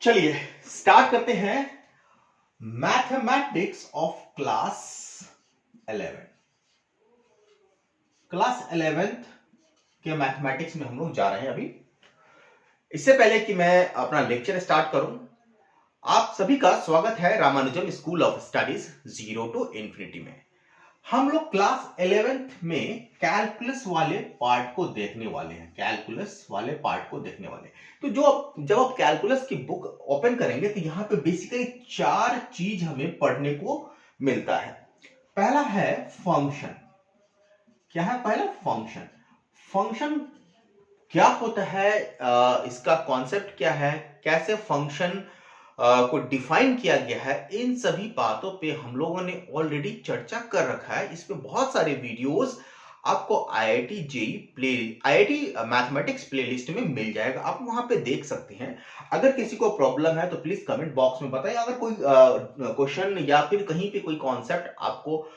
चलिए स्टार्ट करते हैं mathematics of class 11। Class 11th के मैथमेटिक्स में हम लोग जा रहे हैं अभी। इससे पहले कि मैं अपना लेक्चर स्टार्ट करूं, आप सभी का स्वागत है Ramanujam school of studies zero to infinity में। हम लोग क्लास 11th में कैलकुलस वाले पार्ट को देखने वाले हैं। तो जब आप कैलकुलस की बुक ओपन करेंगे तो यहां पे बेसिकली 4 चीज हमें पढ़ने को मिलता है। पहला है फंक्शन। क्या है पहला? फंक्शन। फंक्शन क्या होता है, इसका कॉन्सेप्ट क्या है, कैसे फंक्शन को डिफाइन किया गया है, इन सभी बातों पे हम लोगों ने ऑलरेडी चर्चा कर रखा है। इसमें बहुत सारे वीडियोस आपको आईआईटी मैथमेटिक्स प्लेलिस्ट में मिल जाएगा, आप वहां पे देख सकते हैं। अगर किसी को प्रॉब्लम है तो प्लीज कमेंट बॉक्स में बताइए। अगर कोई क्वेश्चन या फिर कहीं पे कोई कॉन्सेप्ट आपको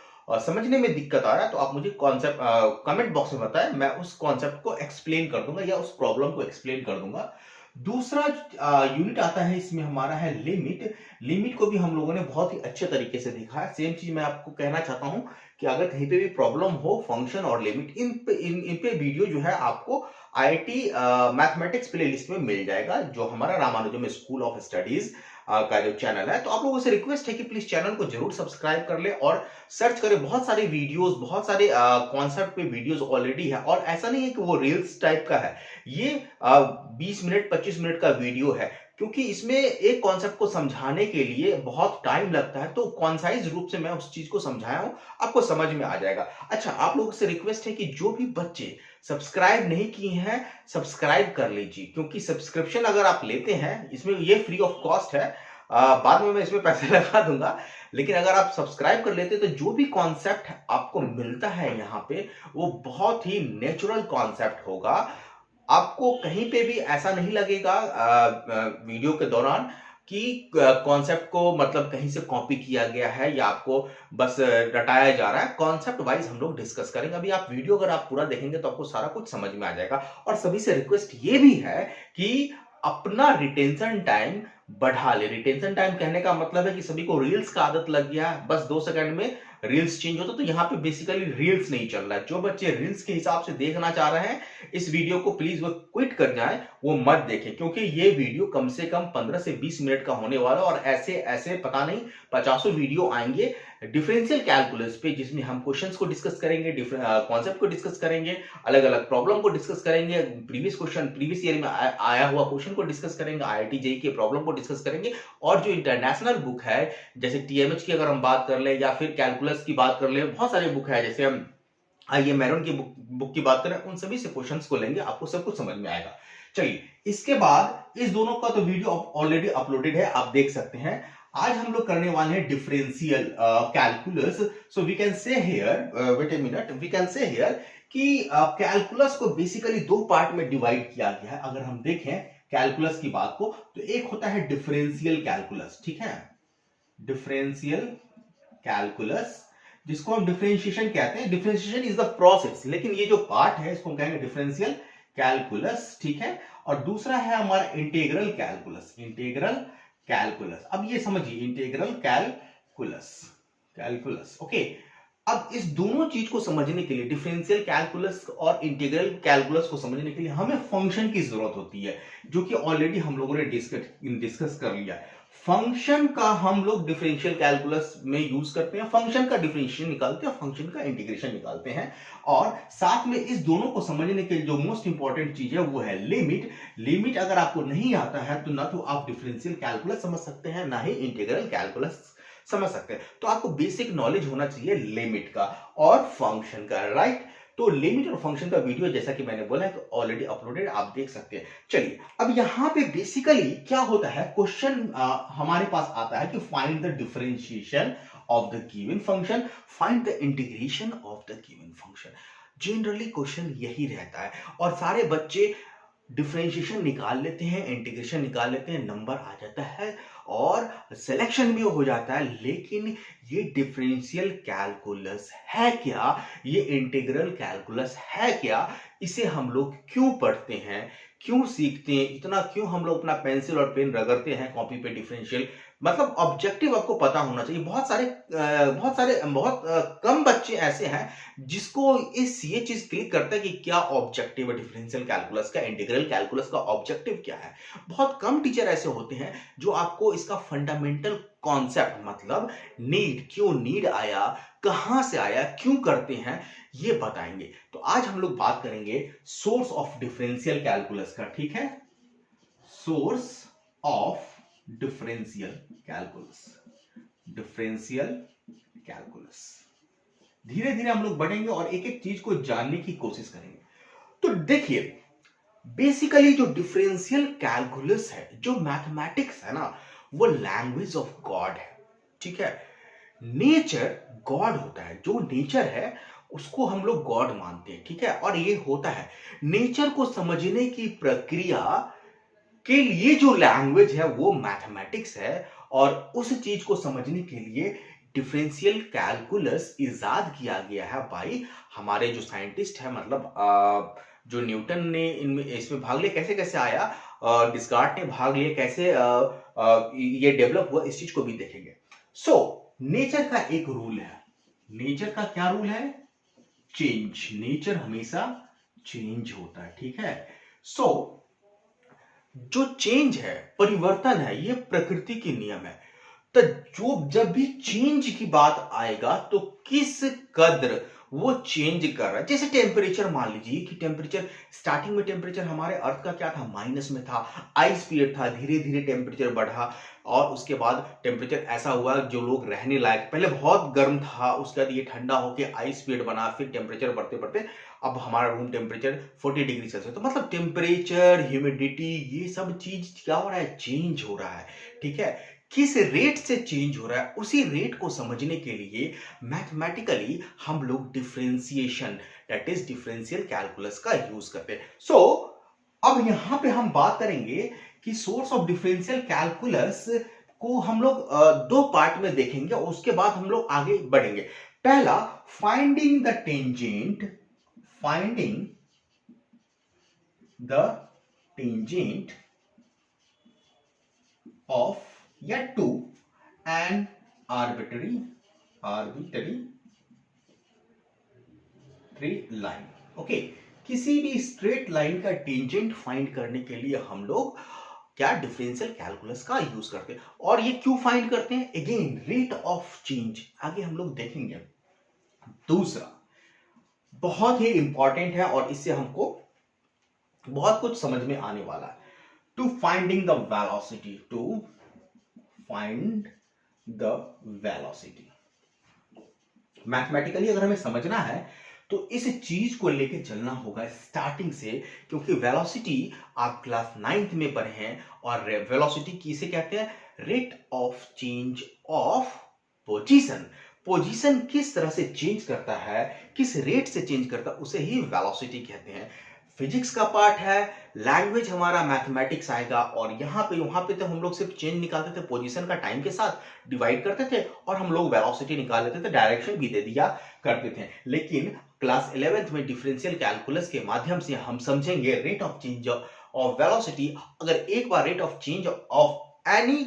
समझने में दिक्कत आ रहा है तो आप मुझे कॉन्सेप्ट कमेंट बॉक्स में बताएं, मैं उस कॉन्सेप्ट को एक्सप्लेन कर दूंगा या उस प्रॉब्लम को एक्सप्लेन कर दूंगा। दूसरा यूनिट आता है इसमें हमारा है लिमिट। लिमिट को भी हम लोगों ने बहुत ही अच्छे तरीके से देखा है। सेम चीज मैं आपको कहना चाहता हूं कि अगर कहीं पे भी प्रॉब्लम हो फंक्शन और लिमिट, इन पे वीडियो जो है आपको आईआईटी मैथमेटिक्स प्लेलिस्ट में मिल जाएगा, जो हमारा रामानुजम स्कूल ऑफ स्टडीज का जो चैनल है। तो आप लोगों से रिक्वेस्ट है कि प्लीज चैनल को जरूर सब्सक्राइब कर ले और सर्च करें। बहुत सारे वीडियोस, बहुत सारे कॉन्सेप्ट पे वीडियोस ऑलरेडी है, और ऐसा नहीं है कि वो रील्स टाइप का है। ये 20 मिनट 25 मिनट का वीडियो है, क्योंकि इसमें एक कॉन्सेप्ट को समझाने के लिए बहुत टाइम लगता है। तो कॉन्साइज रूप से मैं उस चीज को समझाया हूं, आपको समझ में आ जाएगा। अच्छा, आप लोगों से रिक्वेस्ट है कि जो भी बच्चे सब्सक्राइब नहीं किए हैं सब्सक्राइब कर लीजिए, क्योंकि सब्सक्रिप्शन अगर आप लेते हैं, इसमें ये फ्री ऑफ कॉस्ट है, बाद में मैं इसमें पैसे लगा दूंगा। लेकिन अगर आप सब्सक्राइब कर लेते तो जो भी कॉन्सेप्ट आपको मिलता है यहाँ पे वो बहुत ही नेचुरल कॉन्सेप्ट होगा। आपको कहीं पे भी ऐसा नहीं लगेगा वीडियो के दौरान कि कॉन्सेप्ट को मतलब कहीं से कॉपी किया गया है या आपको बस रटाया जा रहा है। कॉन्सेप्ट वाइज हम लोग डिस्कस करेंगे। अभी आप वीडियो अगर आप पूरा देखेंगे तो आपको सारा कुछ समझ में आ जाएगा। और सभी से रिक्वेस्ट ये भी है कि अपना रिटेंशन टाइम बढ़ा ले। रिटेंशन टाइम कहने का मतलब है कि सभी को रील्स का आदत लग गया है, बस 2 सेकंड में रील्स चेंज होता। तो यहाँ पे बेसिकली रील्स नहीं चल रहा है। जो बच्चे रील्स के हिसाब से देखना चाह रहे हैं इस वीडियो को प्लीज वो क्विट कर जाएं, वो मत देखें, क्योंकि ये वीडियो कम से कम 15 से 20 मिनट का होने वाला है। और ऐसे ऐसे पता नहीं 50 वीडियो आएंगे डिफरेंशियल कैलकुलस पे, जिसमें हम क्वेश्चंस को डिस्कस करेंगे, कॉन्सेप्ट को डिस्कस करेंगे, अलग अलग प्रॉब्लम को डिस्कस करेंगे, प्रीवियस ईयर में आया हुआ क्वेश्चन को डिस्कस करेंगे, आईआईटी जेईई के प्रॉब्लम को डिस्कस करेंगे। और जो इंटरनेशनल बुक है, जैसे टीएमएच की अगर हम बात कर ले या फिर कैलकुलस की बात कर ले, बहुत सारे बुक है, जैसे हम आइए मैरून की बुक की बात करें, उन सभी से क्वेश्चंस को लेंगे, आपको सब कुछ समझ में आएगा। चलिए, इसके बाद इस दोनों का तो वीडियो ऑलरेडी अपलोडेड है, आप देख सकते हैं। आज हम लोग करने वाले हैं differential calculus. So we can say here, wait a minute, we can say here कि कैलकुलस को बेसिकली 2 पार्ट में डिवाइड किया गया है। अगर हम देखें कैलकुलस की बात को तो एक होता है डिफरेंशियल कैलकुलस, ठीक है, डिफरेंशियल कैलकुलस, जिसको हम डिफरेंशिएशन कहते हैं। डिफरेंशिएशन इज द प्रोसेस, लेकिन ये जो पार्ट है इसको हम कहेंगे डिफरेंशियल कैलकुलस, ठीक है। और दूसरा है हमारा इंटीग्रल कैलकुलस। इंटीग्रल कैलकुलस, अब ये समझिए, इंटीग्रल कैलकुलस, ओके। अब इस दोनों चीज को समझने के लिए, डिफरेंशियल कैलकुलस और इंटीग्रल कैलकुलस को समझने के लिए हमें फंक्शन की जरूरत होती है, जो कि ऑलरेडी हम लोगों ने डिस्कस कर लिया है। फंक्शन का हम लोग डिफरेंशियल कैलकुलस में यूज करते हैं। फंक्शन का डिफरेंशिएशन निकालते हैं, फंक्शन का इंटीग्रेशन निकालते हैं। और साथ में इस दोनों को समझने के लिए जो मोस्ट इंपॉर्टेंट चीज है वो है लिमिट। लिमिट अगर आपको नहीं आता है तो ना तो आप डिफरेंशियल कैलकुलस समझ सकते हैं, ना ही इंटीग्रल कैलकुलस समझ सकते हैं। तो आपको बेसिक नॉलेज होना चाहिए लिमिट का और फंक्शन का, राइट। तो लिमिट और फंक्शन का वीडियो जैसा कि मैंने बोला है तो ऑलरेडी अपलोडेड, आप देख सकते हैं। चलिए, अब यहां पे बेसिकली क्या होता है, क्वेश्चन हमारे पास आता है कि find the differentiation of the given function, find the integration of the given function. Generally question यही रहता है, और सारे बच्चे डिफरेंशिएशन निकाल लेते हैं, इंटीग्रेशन निकाल लेते हैं, नंबर आ जाता है और सिलेक्शन भी हो जाता है। लेकिन ये डिफरेंशियल कैलकुलस है क्या, ये इंटीग्रल कैलकुलस है क्या, इसे हम लोग क्यों पढ़ते हैं, क्यों सीखते हैं, इतना क्यों हम लोग अपना पेंसिल और पेन रगड़ते हैं कॉपी पे डिफरेंशियल, मतलब ऑब्जेक्टिव आपको पता होना चाहिए। बहुत कम बच्चे ऐसे हैं जिसको ये चीज क्लिक करता है कि क्या ऑब्जेक्टिव है डिफरेंशियल कैलकुलस का, इंटीग्रल कैलकुलस का ऑब्जेक्टिव क्या है। बहुत कम टीचर ऐसे होते हैं जो आपको इसका फंडामेंटल कॉन्सेप्ट, मतलब नीड, क्यों नीड आया, कहां से आया, क्यों करते हैं, ये बताएंगे। तो आज हम लोग बात करेंगे सोर्स ऑफ डिफरेंशियल कैलकुलस का, ठीक है। Source of differential calculus, differential calculus. धीरे धीरे हम लोग बढ़ेंगे और एक एक चीज को जानने की कोशिश करेंगे। तो देखिए, बेसिकली जो डिफरेंशियल कैलकुलस है, जो मैथमेटिक्स है ना, वो लैंग्वेज ऑफ गॉड है, ठीक है। नेचर गॉड होता है, जो नेचर है उसको हम लोग गॉड मानते हैं, ठीक है। और ये होता है, नेचर को समझने की प्रक्रिया के लिए जो लैंग्वेज है वो मैथमेटिक्स है। और उस चीज को समझने के लिए डिफरेंशियल कैलकुलस इजाद किया गया है बाई हमारे जो साइंटिस्ट है, मतलब जो न्यूटन ने इसमें भाग लिया, कैसे कैसे आया, डिस्कार्ट ने भाग लिया, कैसे ये डेवलप हुआ, इस चीज को भी देखेंगे। सो नेचर का एक रूल है, नेचर का क्या रूल है, चेंज। नेचर हमेशा चेंज होता है, ठीक है। सो जो चेंज है, परिवर्तन है, ये प्रकृति के नियम है। तो जब भी चेंज की बात आएगा तो किस कद्र वो चेंज कर रहा है। जैसे टेम्परेचर, मान लीजिए कि टेम्परेचर, स्टार्टिंग में टेम्परेचर हमारे अर्थ का क्या था, माइनस में था, आइस पीरियड था, धीरे धीरे टेम्परेचर बढ़ा और उसके बाद टेम्परेचर ऐसा हुआ जो लोग रहने लायक, पहले बहुत गर्म था, उसके बाद ये ठंडा होकर आइस पीरियड बना, फिर टेम्परेचर बढ़ते बढ़ते अब हमारा रूम टेम्परेचर 40 डिग्री सेल्सियस। तो मतलब टेम्परेचर, ह्यूमिडिटी, ये सब चीज क्या हो रहा है, चेंज हो रहा है, ठीक है। किस रेट से चेंज हो रहा है, उसी रेट को समझने के लिए मैथमेटिकली हम लोग differentiation, that is differential calculus का यूज करते हैं। सो अब यहां पे हम बात करेंगे कि सोर्स ऑफ डिफरेंशियल कैलकुलस को हम लोग दो पार्ट में देखेंगे और उसके बाद हम लोग आगे बढ़ेंगे। पहला, finding the tangent, finding the tangent of या to an arbitrary line. Okay, किसी भी स्ट्रेट लाइन का टेंजेंट फाइंड करने के लिए हम लोग क्या, डिफरेंशियल कैलकुलस का यूज करते हैं। और ये क्यों फाइंड करते हैं, अगेन रेट ऑफ चेंज, आगे हम लोग देखेंगे। दूसरा बहुत ही इंपॉर्टेंट है और इससे हमको बहुत कुछ समझ में आने वाला है, to finding the velocity, to find the velocity. Mathematically अगर हमें समझना है तो इस चीज को लेके चलना होगा स्टार्टिंग से, क्योंकि वेलोसिटी आप क्लास 9th में पढ़े हैं और वेलोसिटी किसे कहते हैं, rate of change of position. Position किस तरह से चेंज करता है, किस रेट से चेंज करता है, उसे ही वेलोसिटी कहते हैं। फिजिक्स का पार्ट है, लैंग्वेज हमारा मैथमेटिक्स आएगा। और यहाँ पे वहां पे तो हम लोग सिर्फ चेंज निकालते थे, पोजीशन का टाइम के साथ डिवाइड करते थे और हम लोग वेलोसिटी निकाल लेते थे, डायरेक्शन भी दे दिया करते थे। लेकिन क्लास 11th में डिफरेंशियल कैलकुलस के माध्यम से हम समझेंगे rate of change of velocity. अगर एक बार rate of change of any,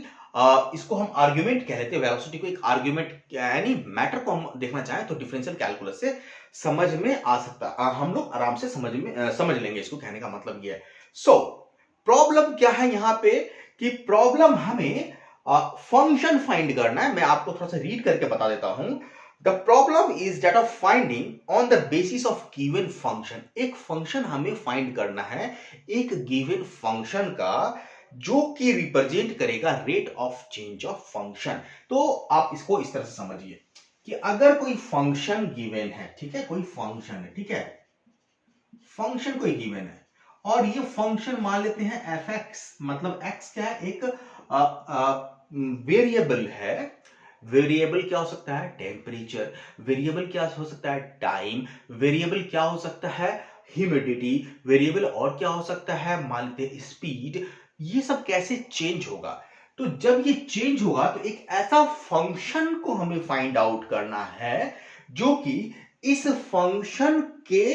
इसको हम आर्ग्यूमेंट कह लेते हैं, वेलोसिटी को एक आर्ग्यूमेंट, एनी मैटर को हम देखना चाहें तो डिफरेंशियल कैलकुलस से समझ में आ सकता है, हम लोग आराम से समझ लेंगे। इसको कहने का मतलब ये है। सो प्रॉब्लम क्या है यहाँ पे, कि प्रॉब्लम हमें फंक्शन फाइंड करना है। मैं आपको थोड़ा सा रीड करके बता देता हूं। The problem is that of finding on the basis of given function. एक फंक्शन हमें फाइंड करना है, एक गिवन फंक्शन का, जो कि रिप्रेजेंट करेगा rate of change of function. तो आप इसको इस तरह से समझिए कि अगर कोई फंक्शन गिवन है, ठीक है, कोई फंक्शन है, ठीक है, फंक्शन कोई गिवन है और ये फंक्शन मान लेते हैं एफ एक्स, मतलब एक्स क्या है, एक वेरिएबल है। वेरिएबल क्या हो सकता है, टेम्परेचर, वेरिएबल क्या हो सकता है, टाइम, वेरिएबल क्या हो सकता है, ह्यूमिडिटी, वेरिएबल और क्या हो सकता है, मान लेते हैं स्पीड। ये सब कैसे चेंज होगा, तो जब ये चेंज होगा तो एक ऐसा फंक्शन को हमें फाइंड आउट करना है जो कि इस फंक्शन के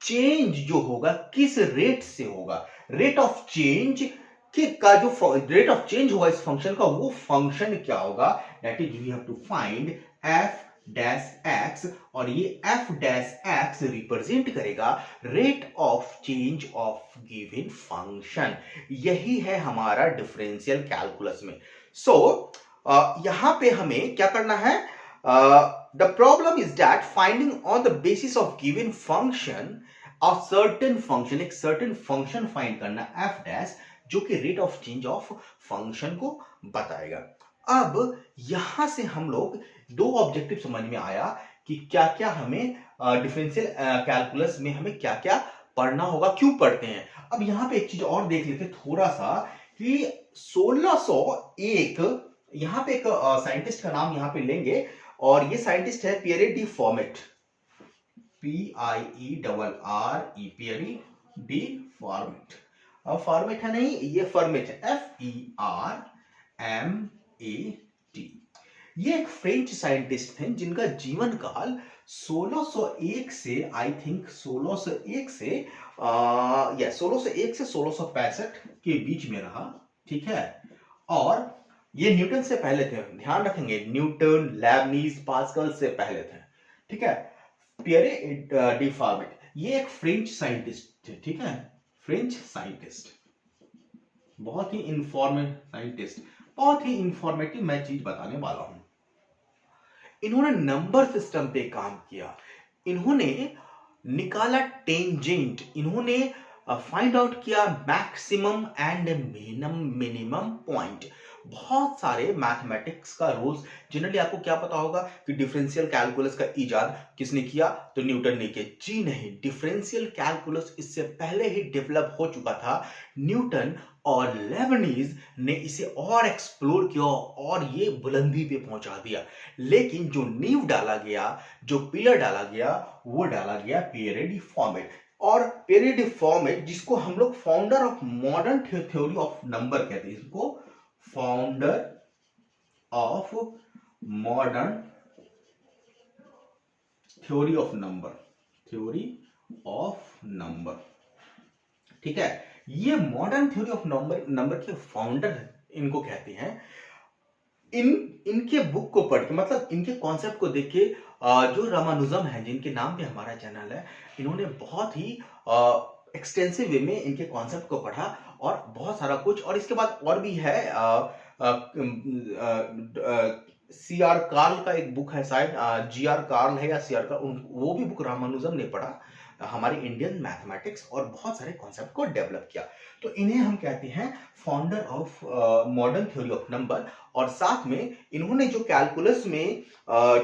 चेंज जो होगा किस रेट से होगा, रेट ऑफ चेंज का जो रेट ऑफ चेंज होगा इस फंक्शन का, वो फंक्शन क्या होगा, that is we have to find F dash X, और ये एफ डैश एक्स रिप्रेजेंट करेगा rate of change of given function. यही है हमारा डिफरेंशियल कैलकुलस में। सो यहां पे हमें क्या करना है, the problem is that finding on the basis of given function एक सर्टेन फंक्शन फाइंड करना एफ डैश, जो कि rate of change of function को बताएगा। अब यहां से हम लोग दो ऑब्जेक्टिव समझ में आया कि क्या क्या हमें डिफरेंशियल कैलकुलस में हमें क्या क्या पढ़ना होगा, क्यों पढ़ते हैं। अब यहां पे एक चीज और देख लेते थोड़ा सा कि 1601, यहां पे एक साइंटिस्ट का नाम यहां पे लेंगे, और ये साइंटिस्ट है Pierre de format, PIERRE, Pierre de format. अब फॉर्मेट है नहीं, ये फॉर्मेट है, FERMAT। ये एक फ्रेंच साइंटिस्ट थे जिनका जीवन काल 1601 से आई थिंक 1601 से 1665 के बीच में रहा, ठीक है। और ये न्यूटन से पहले थे, ध्यान रखेंगे, न्यूटन, लेबनीज, पास्कल से पहले थे, ठीक है। पियरे डी फॉर्मेट ये एक फ्रेंच साइंटिस्ट थे, ठीक है, फ्रेंच साइंटिस्ट, बहुत ही इंफॉर्मेटिव मैं चीज बताने वाला हूं। इन्होंने नंबर सिस्टम पे काम किया, इन्होंने निकाला टेंजेंट, इन्होंने फाइंड आउट किया मैक्सिमम एंड मिनिमम पॉइंट। बहुत सारे मैथमेटिक्स का रूल्स, जनरली आपको क्या पता होगा कि डिफरेंशियल कैलकुलस का इजाद किसने किया, तो न्यूटन ने किया। जी नहीं, डिफरेंशियल कैलकुलस इससे पहले ही डेवलप हो चुका था, न्यूटन और लेबनीज ने इसे और एक्सप्लोर किया और ये बुलंदी पे पहुंचा दिया। लेकिन जो नींव डाला गया, जो पिलर डाला गया, वो डाला गया पियरे डी फॉर्मेट। और पियरे डी फॉर्मेट, जिसको हम लोग founder of modern theory of number कहते हैं, इसको founder of modern theory of number, ठीक है। ये मॉडर्न थ्योरी ऑफ नंबर के फाउंडर इनको कहते हैं। इनके बुक को पढ़ के, मतलब इनके कॉन्सेप्ट को देख के, जो रामानुजम है, जिनके नाम पे हमारा चैनल है, इन्होंने बहुत ही एक्सटेंसिव वे में इनके कॉन्सेप्ट को पढ़ा और बहुत सारा कुछ। और इसके बाद और भी है, CR कार्ल का एक बुक है शायद, GR कार्ल है या CR कार्ल, वो भी बुक रामानुजम ने पढ़ा, हमारे इंडियन मैथमेटिक्स और बहुत सारे कॉन्सेप्ट को डेवलप किया। तो इन्हें हम कहते हैं founder of modern theory of number. और साथ में इन्होंने जो कैलकुलस में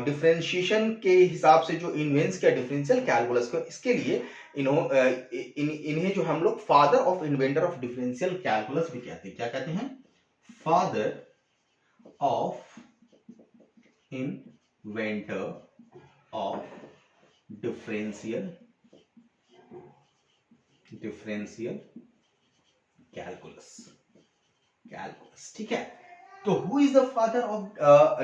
डिफरेंशिएशन के हिसाब से जो इन्वेंस किया डिफरेंशियल कैलकुलस को, इसके लिए इन्हें जो हम लोग father of inventor of differential calculus भी कहते हैं। क्या कहते हैं? Father of inventor of differential calculus, ठीक है। तो who is the father of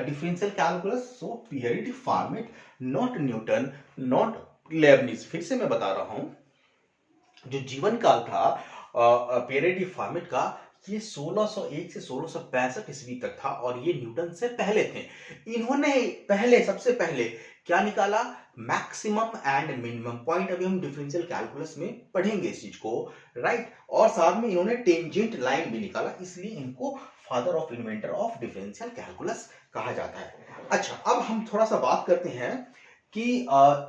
differential calculus? So Pierre de format, not Newton, not Lebanese. फिर से मैं बता रहा हूं, जो जीवन काल था पियरे डी फॉर्मेट का, ये 1601 से 1665 ईस्वी तक था और ये न्यूटन से पहले थे। इन्होंने सबसे पहले क्या निकाला? Maximum and minimum point. अभी हम डिफरेंशियल कैलकुलस में पढ़ेंगे इस चीज को, राइट। और साथ में इन्होंने टेंजेंट लाइन भी निकाला, इसलिए इनको father of inventor of differential calculus कहा जाता है। अच्छा, अब हम थोड़ा सा बात करते हैं कि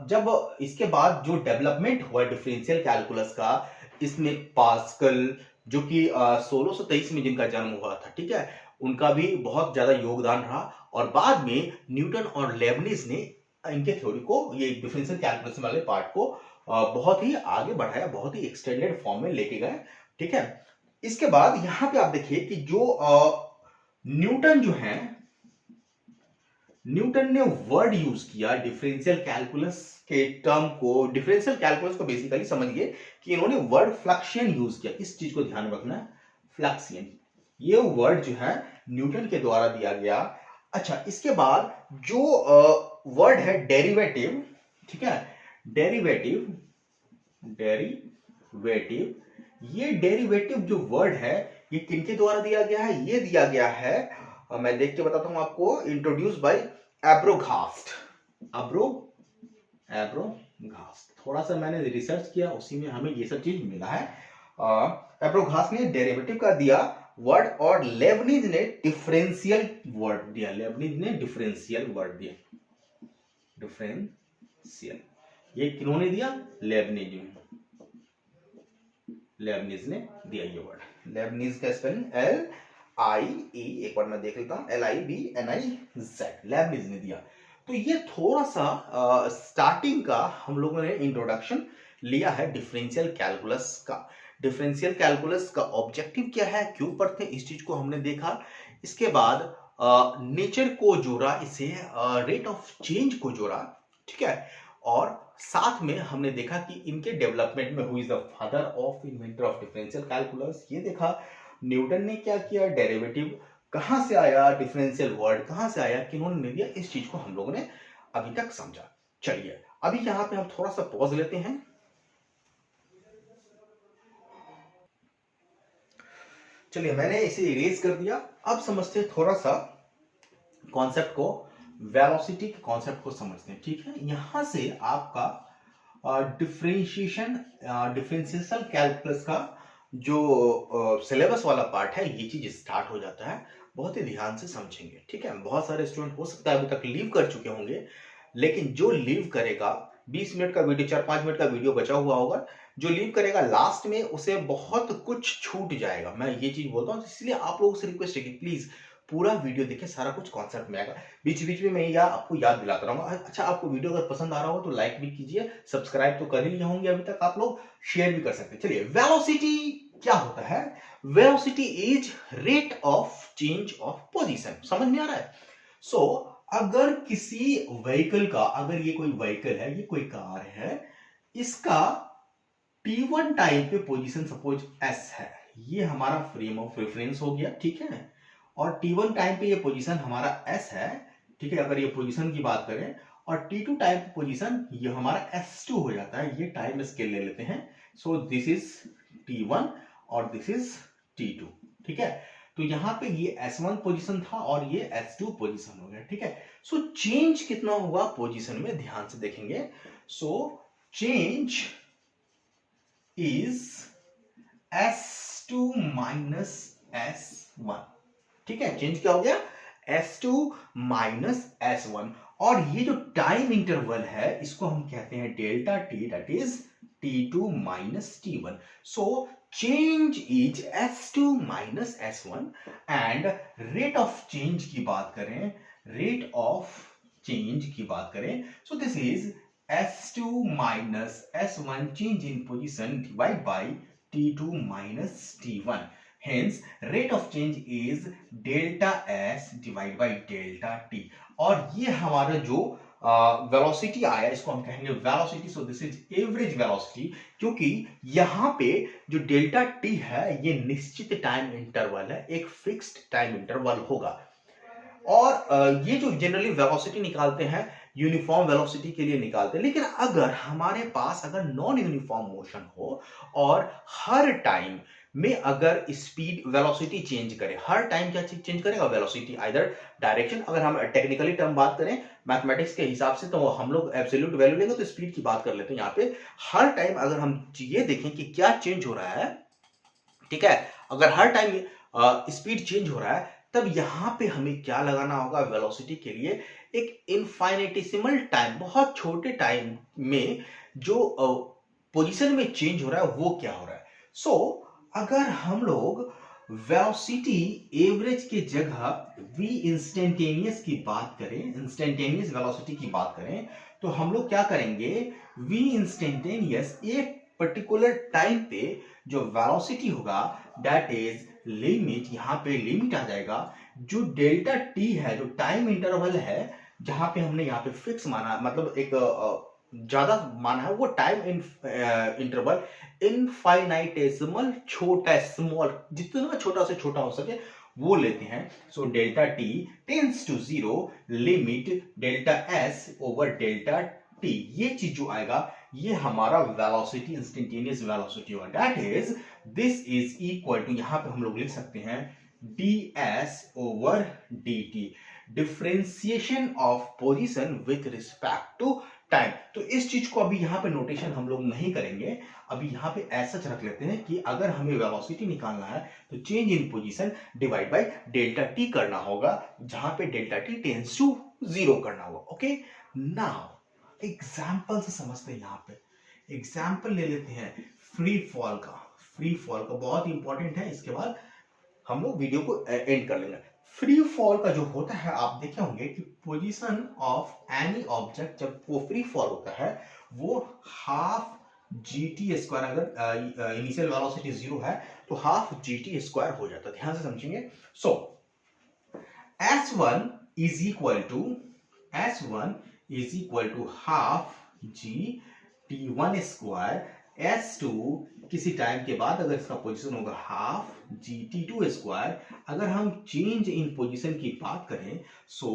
जब इसके बाद जो डेवलपमेंट हुआ डिफरेंशियल कैलकुलस का, इसमें पास्कल, जो कि 1623 में जिनका जन्म हुआ था, ठीक है, उनका भी बहुत ज्यादा योगदान रहा। और बाद में न्यूटन और लेबनिज ने इनके थ्योरी को, ये डिफरेंशियल कैलकुलस वाले पार्ट को बहुत ही आगे बढ़ाया, बहुत ही एक्सटेंडेड फॉर्म में लेके गए, ठीक है। इसके बाद यहां पे आप देखिए कि जो न्यूटन जो है, न्यूटन ने वर्ड यूज किया डिफरेंशियल कैलकुलस के टर्म को। डिफरेंशियल कैलकुलस को बेसिकली समझिए कि इन्होंने वर्ड फ्लक्शियन यूज किया। इस चीज को ध्यान रखना है, फ्लक्शियन, ये वर्ड जो है न्यूटन के द्वारा दिया गया। अच्छा, इसके बाद जो वर्ड है डेरिवेटिव, ठीक है, डेरिवेटिव ये डेरिवेटिव जो वर्ड है ये किनके द्वारा दिया गया है? ये दिया गया है, मैं देख के बताता हूं आपको, इंट्रोड्यूस बाय एब्रोघास्ट। एब्रोघास्ट, थोड़ा सा मैंने रिसर्च किया, उसी में हमें ये सब चीज मिला है। एब्रोघास्ट ने डेरिवेटिव का दिया वर्ड और लेबनिज ने डिफरेंशियल वर्ड दिया। डिफरेंशियल, ये किन्होंने दिया? लेबनिज ने दिया ये वर्ड। लेबनिज का स्पेलिंग LIE, एक बार मैं देख लेता हूं, LIBNIZ, लेबनिज ने दिया। तो ये थोड़ा सा स्टार्टिंग का हम लोगों ने इंट्रोडक्शन लिया है डिफरेंशियल कैलकुलस का। डिफरेंशियल कैलकुलस का ऑब्जेक्टिव क्या है, क्यों पढ़ते हैं, इस चीज को हमने देखा। इसके बाद नेचर को जोड़ा, इसे रेट ऑफ चेंज को जोड़ा, ठीक है, और साथ में हमने देखा कि इनके डेवलपमेंट में who is the father of inventor of differential calculus, ये देखा। न्यूटन ने क्या किया, डेरिवेटिव कहां से आया, डिफरेंशियल वर्ड कहां से आया, किन्होंने दिया, इस चीज को हम लोगों ने अभी तक समझा। चलिए अभी यहां पे हम थोड़ा सा पॉज लेते हैं। चलिए मैंने इसे इरेज कर दिया। अब समझते हैं थोड़ा सा कॉन्सेप्ट को, वेलोसिटी के कॉन्सेप्ट को समझते हैं, ठीक है। यहां से आपका डिफरेंशियल कैलकुलस का जो सिलेबस वाला पार्ट है, ये चीज स्टार्ट हो जाता है। बहुत ही ध्यान से समझेंगे, ठीक है। बहुत सारे स्टूडेंट हो सकता है अभी तक लीव कर चुके होंगे, लेकिन जो लीव करेगा, 20 मिनट का वीडियो, 4-5 मिनट का वीडियो बचा हुआ होगा, जो लीव करेगा लास्ट में उसे बहुत कुछ छूट जाएगा, मैं ये चीज बोलता हूं। इसलिए आप लोगों से रिक्वेस्ट है कि प्लीज पूरा वीडियो देखें, सारा कुछ कॉन्सेप्ट में आएगा। बीच बीच में मैं आपको याद दिलाता रहूंगा। अच्छा, आपको वीडियो अगर पसंद आ रहा हो तो लाइक भी कीजिए, सब्सक्राइब तो कर ही लिए होंगे अभी तक आप लोग, शेयर भी कर सकते हैं। चलिए, वेलोसिटी क्या होता है? Velocity is rate of change of position. समझ में आ रहा है? सो अगर किसी व्हीकल का, अगर ये कोई व्हीकल है, ये कोई कार है, इसका t1 टाइम पे पोजीशन सपोज s है, ये हमारा फ्रेम ऑफ रेफरेंस हो गया, ठीक है। और t1 टाइम पे ये पोजीशन हमारा s है, ठीक है, अगर ये पोजीशन की बात करें। और t2 टाइम पे पोजीशन ये हमारा s2 हो जाता है, ये टाइम स्केल ले लेते हैं। सो दिस इज t1 और दिस इज t2, ठीक है। तो यहां पे ये s1 पोजीशन था और ये s2 पोजीशन हो गया, ठीक है। सो चेंज कितना हुआ पोजीशन में, ध्यान से देखेंगे। So change is s2 minus s1, ठीक है। चेंज क्या हो गया? s2 minus s1। और ये जो टाइम इंटरवल है, इसको हम कहते हैं delta t, that is t2 minus t1। So change is s2 minus s1। And rate of change की बात करें, सो this is s2 minus s1 change in position divided by t2 minus t1. Hence, rate of change is delta s divided by delta t. और ये हमारा जो velocity आया, इसको हम कहेंगे velocity. So this is average velocity, क्योंकि यहां पे जो डेल्टा टी है ये निश्चित टाइम इंटरवल है, एक फिक्स्ड टाइम इंटरवल होगा। और ये जो जनरली वेलोसिटी निकालते हैं, यूनिफॉर्म वेलोसिटी के लिए निकालते हैं। लेकिन अगर हमारे पास अगर नॉन यूनिफॉर्म मोशन हो और हर टाइम में अगर स्पीड वेलोसिटी चेंज करे, हर टाइम क्या चेंज करेगा? Velocity, either direction. अगर हम टेक्निकली टर्म बात करें मैथमेटिक्स के हिसाब से, तो हम लोग एब्सोल्यूट वैल्यू लेंगे तो स्पीड की बात कर लेते हैं। यहाँ पे हर टाइम अगर हम ये देखें कि क्या चेंज हो रहा है, ठीक है, अगर हर टाइम स्पीड चेंज हो रहा है, तब यहां पे हमें क्या लगाना होगा? वेलोसिटी के लिए एक इनफाइनेटिसिमल टाइम, बहुत छोटे टाइम में जो पोजीशन में चेंज हो रहा है वो क्या हो रहा है। सो अगर हम लोग वेलोसिटी एवरेज की जगह v इंस्टेंटेनियस की बात करें, इंस्टेंटेनियस वेलोसिटी की बात करें, तो हम लोग क्या करेंगे? v इंस्टेंटेनियस एक पर्टिकुलर टाइम पे जो वेलोसिटी होगा, दैट इज लिमिट, यहां पे लिमिट आ जाएगा। जो डेल्टा टी है, जो टाइम इंटरवल है, जहां पे हमने यहाँ पे फिक्स माना, मतलब एक ज्यादा माना है, वो टाइम इंटरवल इनफाइनाइटेसिमल, छोटा, स्मॉल, जितना छोटा से छोटा हो सके वो लेते हैं। So delta T tends to 0, limit delta S over delta T. ये चीज जो आएगा ये हमारा वेलोसिटी, इंस्टेंटेनियस वेलोसिटी होगा। That is this is equal to, यहां पे हम लोग लिख सकते हैं ds over dt, differentiation of position with respect to time. तो इस चीज को अभी यहां पे नोटेशन हम लोग नहीं करेंगे, अभी यहां पे ऐसा रख लेते हैं कि अगर हमें वेलोसिटी निकालना है तो change in position divide by delta T करना होगा, जहां पे डेल्टा टी टेंड्स टू 0 करना होगा। ओके, नाउ एग्जांपल से समझते हैं। यहां पे एग्जांपल ले लेते हैं फ्री फॉल का। फ्री फॉल का बहुत इंपॉर्टेंट है, इसके बाद हम लोग वीडियो को एंड कर लेंगे। फ्री फॉल का जो होता है, आप देखे होंगे कि पोजीशन ऑफ एनी ऑब्जेक्ट जब वो फ्री फॉल होता है वो हाफ gt स्क्वायर, अगर इनिशियल वेलोसिटी 0 है तो हाफ gt स्क्वायर हो जाता है। ध्यान से समझेंगे। So s1 is equal to half g t1 square, s2 किसी टाइम के बाद अगर इसका पोजीशन होगा हाफ gt2 स्क्वायर। अगर हम चेंज इन पोजीशन की बात करें, so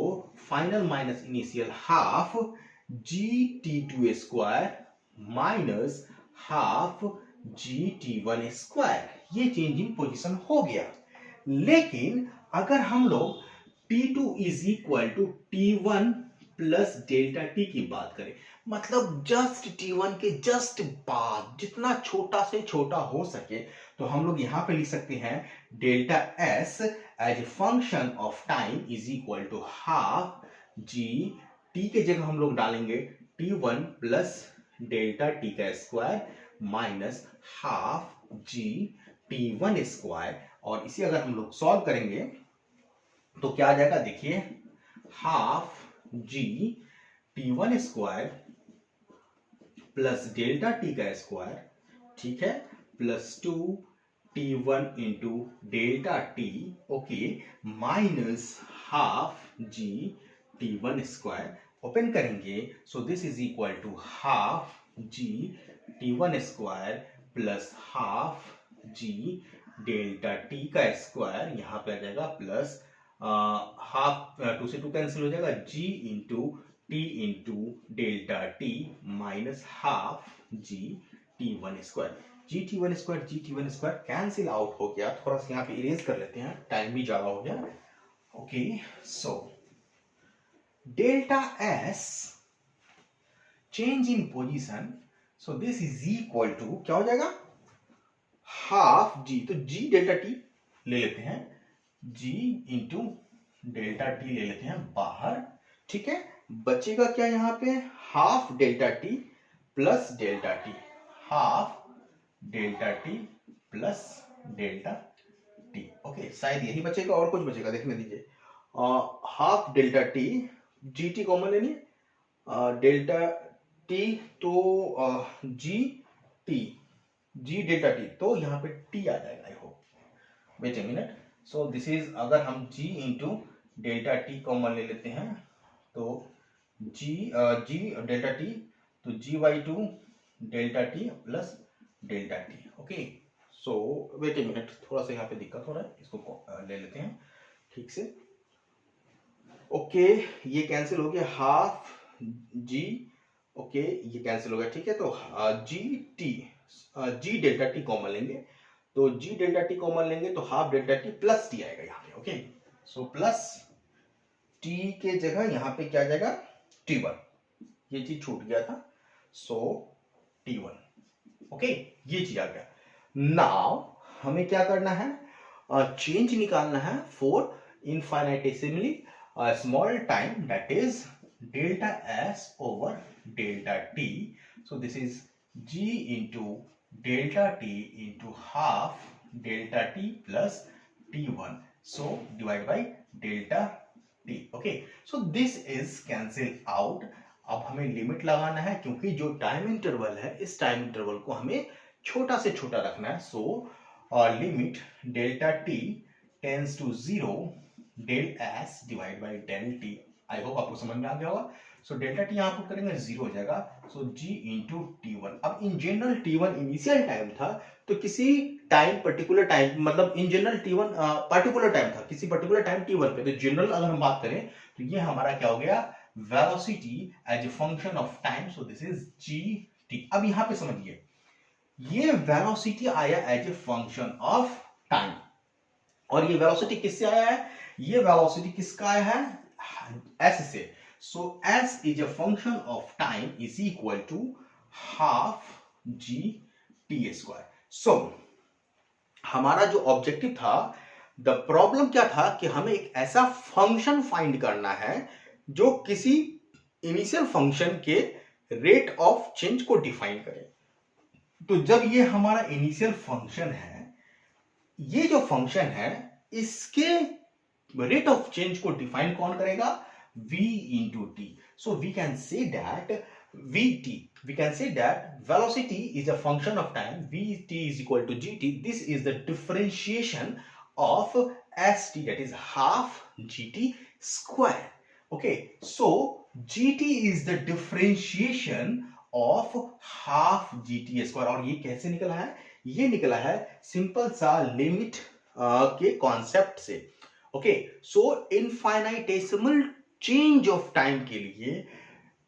final minus initial half gt2 square minus half gt1 square, ये चेंज इन पोजीशन हो गया। लेकिन अगर हम लोग t2 is equal to t1 plus delta T की बात करें, मतलब जस्ट t1 के जस्ट बाद जितना छोटा से छोटा हो सके, तो हम लोग यहां पे लिख सकते हैं delta s as a function of time is equal to half ji, T के जगह हम लोग डालेंगे t1 प्लस डेल्टा टी का स्क्वायर माइनस हाफ जी t1 स्क्वायर। और इसे अगर हम लोग सॉल्व करेंगे तो क्या आ जाएगा, देखिए हाफ जी t1 square plus delta T का स्क्वायर, ठीक है, plus 2 t1 into delta T, okay, minus half जी t1 स्क्वायर। ओपन करेंगे, so this is equal to half ji t1 square plus half g delta T का square, यहां पे आ जाएगा plus half 2 से 2 cancel हो जाएगा, g into T into delta T minus half जी t1 square. gt1 square cancel out हो गया। थोड़ा सा यहाँ पे इरेज कर लेते हैं, टाइम भी ज्यादा हो गया। Okay, so delta s change in position, so this is equal to क्या हो जाएगा, हाफ जी, तो g डेल्टा टी ले लेते हैं, g इंटू डेल्टा टी ले लेते हैं बाहर, ठीक है, बचेगा क्या यहां पे, half delta T plus delta T, half delta T plus delta T. Okay, शायद यही बचेगा, और कुछ बचेगा देखने दीजिए। Half delta T, G T common लेनी है, डेल्टा टी तो G T, G delta T, तो यहाँ पे टी आ जाएगा। I hope, wait a minute. So this is, अगर हम g into delta T common ले लेते हैं तो जी डेल्टा टी, तो g/2 delta T plus delta T. Okay, so wait a minute, थोड़ा सा यहाँ पे दिक्कत हो रहा है, इसको ले लेते हैं ठीक से। ओके, ये कैंसिल हो गया, हाफ जी, ओके ये कैंसिल हो गया, ठीक है, तो जी डेल्टा टी कॉमन लेंगे, तो जी डेल्टा टी कॉमन लेंगे तो half delta T plus T आएगा यहाँ पे। ओके, सो प्लस टी के जगह यहाँ पे क्या आ जाएगा, t1, ये चीज छूट गया था, सो t1। ओके, ये चीज आ गया। नाउ हमें क्या करना है, चेंज निकालना है for infinitesimally small time, that is delta s over delta t। So this is g into delta t into half delta t plus t1, so divide by delta t। Okay, so this is cancel out. अब हमें limit लगाना है, क्योंकि जो time interval है, इस time interval को हमें छोटा से छोटा रखना है। So limit delta t tends to 0 del s divide by del t। I hope आपको समझ में आ गया होगा। सो डेल्टा टी यहाँ पुट करेंगे 0 हो जाएगा, सो g इंटू t1। अब in general t1 initial time था, तो किसी टाइम पर्टिकुलर टाइम, मतलब in general t1 particular time था, किसी पर्टिकुलर टाइम t1 पे, तो जनरल अगर हम बात करें तो ये हमारा क्या हो गया, velocity as a function of time, so this is g T. अब यहां पे समझिए, ये वेलोसिटी आया as a function of time, और ये वेलोसिटी किससे आया है? ये वेलोसिटी किसका आया है? एस से। So S is a function of time is equal to half ji T square. So हमारा जो ऑब्जेक्टिव था, द प्रॉब्लम क्या था कि हमें एक ऐसा फंक्शन फाइंड करना है जो किसी इनिशियल फंक्शन के रेट ऑफ चेंज को डिफाइन करे। तो जब ये हमारा इनिशियल फंक्शन है, ये जो फंक्शन है, इसके रेट ऑफ चेंज को डिफाइन कौन करेगा? v into t. So we can say that we can say that velocity is a function of time. Vt is equal to gt. This is the differentiation of st, that is half gt square. Okay, so gt is the differentiation of half gt square. और ये कैसे निकला है? ये निकला है simple सा limit के कॉन्सेप्ट से। Okay, so infinitesimal change of time के लिए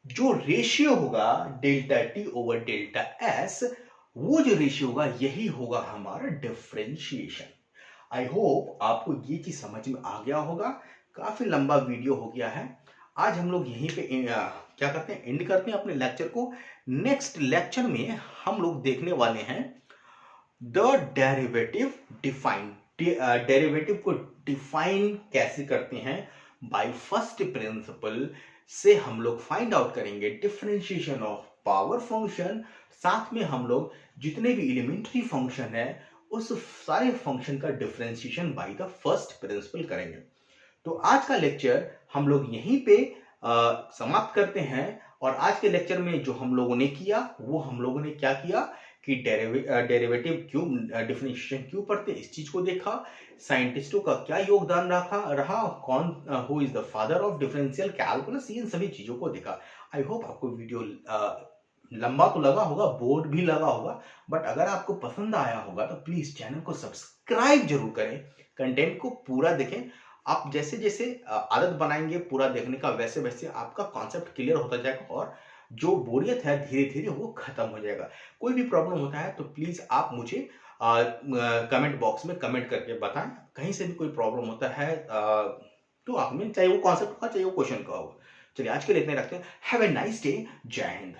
जो रेशियो होगा delta T over delta S, वो जो रेशियो होगा यही होगा हमारा डिफरेंशिएशन। आई होप आपको ये चीज समझ में आ गया होगा। काफी लंबा वीडियो हो गया है। आज हम लोग यहीं पे क्या करते हैं, एंड करते हैं अपने लेक्चर को। नेक्स्ट लेक्चर में हम लोग देखने वाले हैं द डेरिवेटिव डिफाइन। डेरिवेटिव को डिफाइन कैसे करते हैं? बाय फर्स्ट प्रिंसिपल से हम लोग फाइंड आउट करेंगे डिफरेंशिएशन ऑफ पावर फंक्शन। साथ में हम लोग जितने भी एलिमेंट्री फंक्शन है उस सारे फंक्शन का differentiation by the first principle करेंगे। तो आज का लेक्चर हम लोग यहीं पे समाप्त करते हैं। और आज के लेक्चर में जो हम लोगों ने किया, वो हम लोगों ने क्या किया कि डेरिवेटिव क्यों, डिफरेंशिएशन क्यों पढ़ते, इस चीज को देखा। साइंटिस्टों का क्या योगदान रहा, कौन who is the father of differential calculus, इन सभी चीजों को देखा। आई होप आपको वीडियो लंबा तो लगा होगा, बोर्ड भी लगा होगा, बट अगर आपको पसंद आया होगा तो प्लीज चैनल को सब्सक्राइब जरूर करें, कंटेंट को पूरा देखें। आप जैसे जैसे आदत बनाएंगे पूरा देखने का, वैसे वैसे आपका कॉन्सेप्ट क्लियर होता जाएगा और जो बोरियत है धीरे धीरे वो खत्म हो जाएगा। कोई भी प्रॉब्लम होता है तो प्लीज आप मुझे कमेंट बॉक्स में कमेंट करके बताएं। कहीं से भी कोई प्रॉब्लम होता है तो आप में, चाहे वो कॉन्सेप्ट का चाहे वो क्वेश्चन का हो। चलिए आज के लिए इतने रखते हैं। Have a nice day. जय हिंद।